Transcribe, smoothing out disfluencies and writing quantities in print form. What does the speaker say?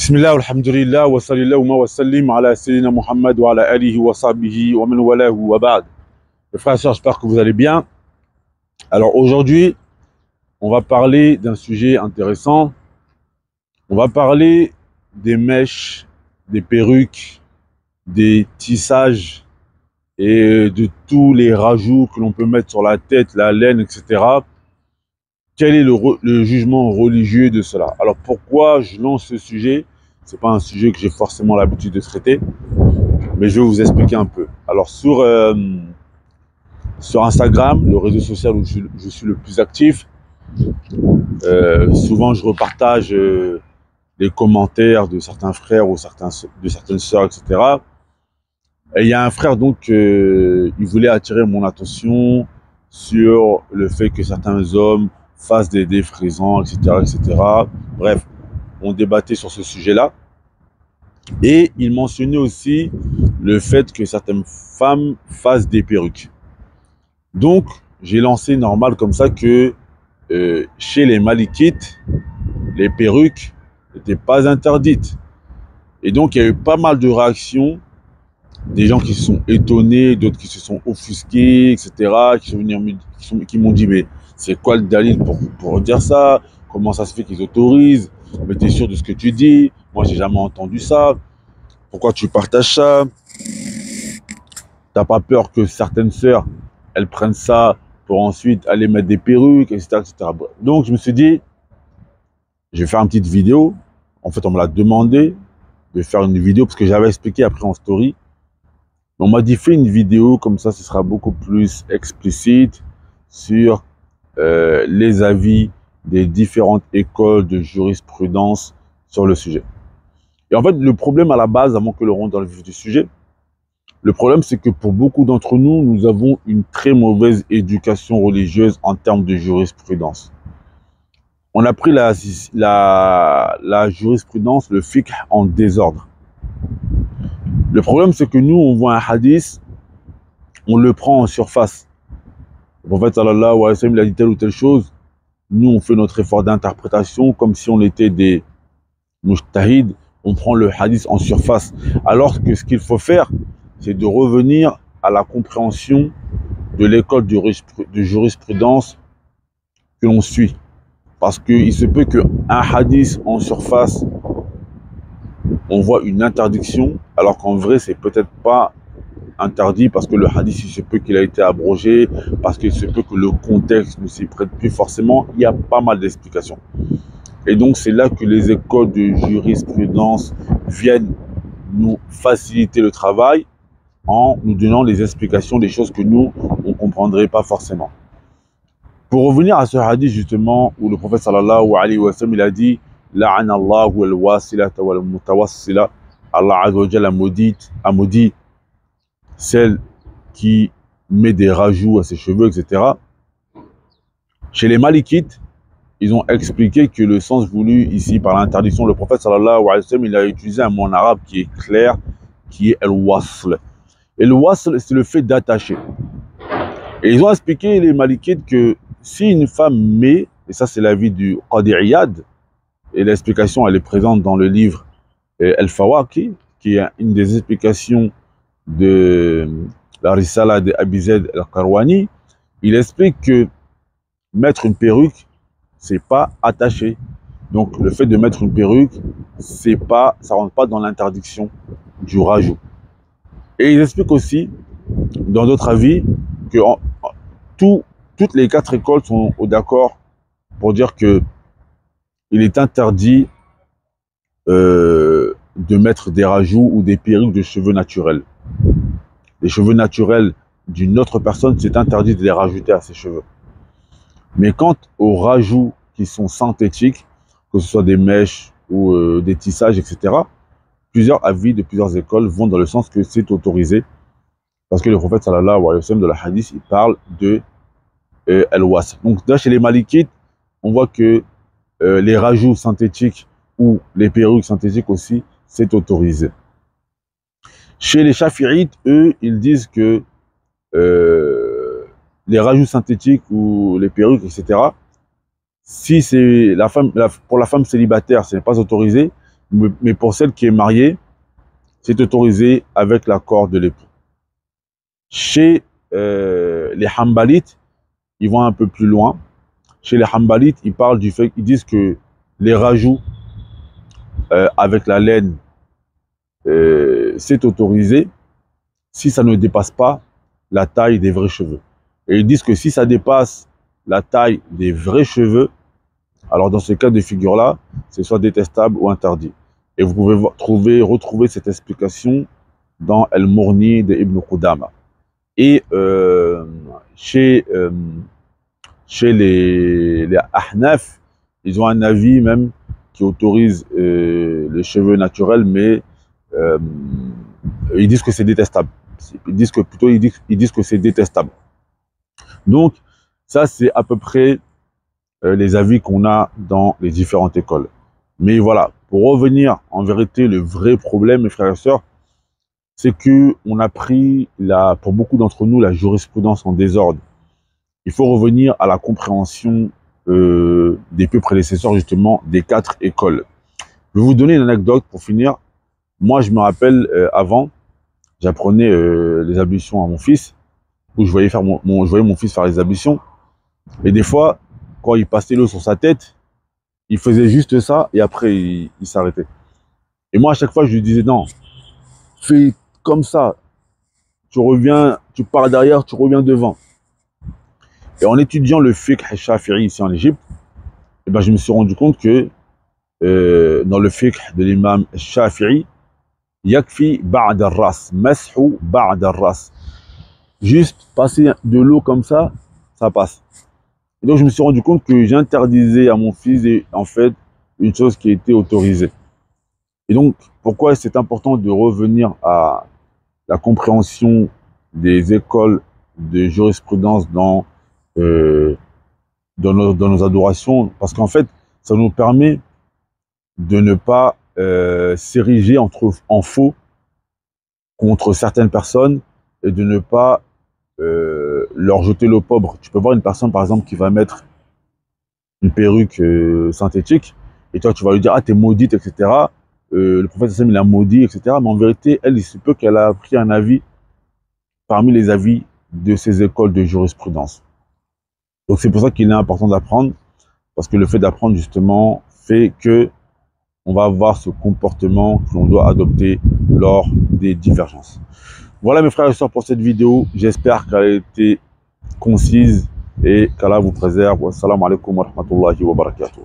Bismillah, alhamdulillah, wa sallallahu wa sallim ala sayyidina Muhammad wa ala alihi wa sahbihi wa man walahu wa ba'd. Les frères et sœurs, j'espère que vous allez bien. Alors aujourd'hui, on va parler d'un sujet intéressant. On va parler des mèches, des perruques, des tissages et de tous les rajouts que l'on peut mettre sur la tête, la laine, etc. Quel est le jugement religieux de cela? Alors pourquoi je lance ce sujet? C'est pas un sujet que j'ai forcément l'habitude de traiter, mais je vais vous expliquer un peu. Alors sur Instagram, le réseau social où je suis le plus actif, souvent je repartage les commentaires de certains frères ou de certaines sœurs, etc. Et il y a un frère donc, il voulait attirer mon attention sur le fait que certains hommes fassent des défrisants, etc., etc. Bref, on débattait sur ce sujet-là. Et il mentionnait aussi le fait que certaines femmes fassent des perruques. Donc, j'ai lancé normal comme ça que chez les Malikites, les perruques n'étaient pas interdites. Et donc, il y a eu pas mal de réactions, des gens qui se sont étonnés, d'autres qui se sont offusqués, etc., qui m'ont dit, mais c'est quoi le dalil pour dire ça? Comment ça se fait qu'ils autorisent? Mais t'es sûr de ce que tu dis? Moi, j'ai jamais entendu ça. Pourquoi tu partages ça? T'as pas peur que certaines sœurs, elles prennent ça pour ensuite aller mettre des perruques, etc., etc. Donc, je me suis dit, je vais faire une petite vidéo. En fait, on me l'a demandé de faire une vidéo parce que j'avais expliqué après en story. On m'a dit, fais une vidéo, comme ça, ce sera beaucoup plus explicite sur les avis des différentes écoles de jurisprudence sur le sujet. Et en fait, le problème à la base, avant que l'on rentre dans le vif du sujet, le problème, c'est que pour beaucoup d'entre nous, nous avons une très mauvaise éducation religieuse en termes de jurisprudence. On a pris la jurisprudence, le fiqh, en désordre. Le problème, c'est que nous, on voit un hadith, on le prend en surface. Le prophète sallallahu alayhi wa sallam, il a dit telle ou telle chose. Nous, on fait notre effort d'interprétation comme si on était des mujtahid. On prend le hadith en surface. Alors que ce qu'il faut faire, c'est de revenir à la compréhension de l'école de jurisprudence que l'on suit. Parce qu'il se peut qu'un hadith en surface, on voit une interdiction, alors qu'en vrai, c'est peut-être pas interdit parce que le hadith, il se peut qu'il a été abrogé, parce qu'il se peut que le contexte ne s'y prête plus forcément. Il y a pas mal d'explications. Et donc, c'est là que les écoles de jurisprudence viennent nous faciliter le travail en nous donnant les explications des choses que nous, on ne comprendrait pas forcément. Pour revenir à ce hadith justement, où le prophète sallallahu alayhi wa sallam, il a dit « La'ana Allahu al-wasilata wal-mutawassila » Allah azza wa jalla a maudit celle qui met des rajouts à ses cheveux, etc. Chez les Malikites, ils ont expliqué que le sens voulu ici par l'interdiction, le prophète sallallahu alayhi wa sallam, il a utilisé un mot en arabe qui est clair, qui est al-wasl. Et le wasl, c'est le fait d'attacher. Et ils ont expliqué, les Malikites, que si une femme met, et ça c'est l'avis du Qadi Iyad, et l'explication elle est présente dans le livre Al-Fawaqi, qui est une des explications de la Risala de Abi Zayd al-Qarwani, il explique que mettre une perruque, c'est pas attaché. Donc le fait de mettre une perruque, c'est pas, ça rentre pas dans l'interdiction du rajout. Et ils expliquent aussi, dans d'autres avis, que toutes les quatre écoles sont d'accord pour dire que il est interdit de mettre des rajouts ou des perruques de cheveux naturels. Les cheveux naturels d'une autre personne, c'est interdit de les rajouter à ses cheveux. Mais quant aux rajouts qui sont synthétiques, que ce soit des mèches ou des tissages, etc., plusieurs avis de plusieurs écoles vont dans le sens que c'est autorisé. Parce que le prophète sallallahu alayhi wa sallam de la hadith, il parle de al-was. Donc là, chez les Malikites, on voit que les rajouts synthétiques ou les perruques synthétiques aussi, c'est autorisé. Chez les Shafi'ites, eux, ils disent que les rajouts synthétiques ou les perruques, etc., si c'est pour la femme célibataire, ce n'est pas autorisé, Mais pour celle qui est mariée, c'est autorisé avec l'accord de l'époux. Chez les Hanbalites, ils vont un peu plus loin. Chez les Hanbalites, ils parlent du fait, ils disent que les rajouts avec la laine, c'est autorisé si ça ne dépasse pas la taille des vrais cheveux. Et ils disent que si ça dépasse la taille des vrais cheveux, alors dans ce cas de figure-là, c'est soit détestable ou interdit. Et vous pouvez retrouver cette explication dans El-Mourni de Ibn Qudama. Et chez les Ahnaf, ils ont un avis même qui autorise les cheveux naturels, mais ils disent que c'est détestable. Ils disent que c'est détestable. Donc, ça, c'est à peu près les avis qu'on a dans les différentes écoles. Mais voilà, pour revenir, en vérité, le vrai problème, mes frères et sœurs, c'est que on a pris, pour beaucoup d'entre nous, la jurisprudence en désordre. Il faut revenir à la compréhension des peu prédécesseurs, justement, des 4 écoles. Je vais vous donner une anecdote pour finir. Moi, je me rappelle, avant, j'apprenais les ablutions à mon fils, où je voyais mon fils faire les ablutions. Et des fois, quand il passait l'eau sur sa tête, il faisait juste ça, et après, il s'arrêtait. Et moi, à chaque fois, je lui disais, non, fais comme ça. Tu reviens, tu pars derrière, tu reviens devant. Et en étudiant le fiqh shafi'i ici en Égypte, eh ben, je me suis rendu compte que dans le fiqh de l'imam Shafi'i, yakfi ba'd al-ras, mashu ba'd al-ras. Juste passer de l'eau comme ça passe. Et donc je me suis rendu compte que j'interdisais à mon fils en fait une chose qui était autorisée. Et donc pourquoi c'est important de revenir à la compréhension des écoles de jurisprudence dans nos adorations, parce qu'en fait ça nous permet de ne pas s'ériger en faux contre certaines personnes et de ne pas leur jeter l'opprobre. Tu peux voir une personne par exemple qui va mettre une perruque synthétique et toi tu vas lui dire ah t'es maudite, etc. Le prophète Hassan il a maudit, etc. Mais en vérité elle, il se peut qu'elle a pris un avis parmi les avis de ces écoles de jurisprudence. Donc c'est pour ça qu'il est important d'apprendre, parce que le fait d'apprendre justement fait que on va avoir ce comportement que l'on doit adopter lors des divergences. Voilà mes frères et sœurs pour cette vidéo. J'espère qu'elle a été concise et qu'Allah vous préserve. Wassalamu alaikum wa rahmatullahi wa barakatuh.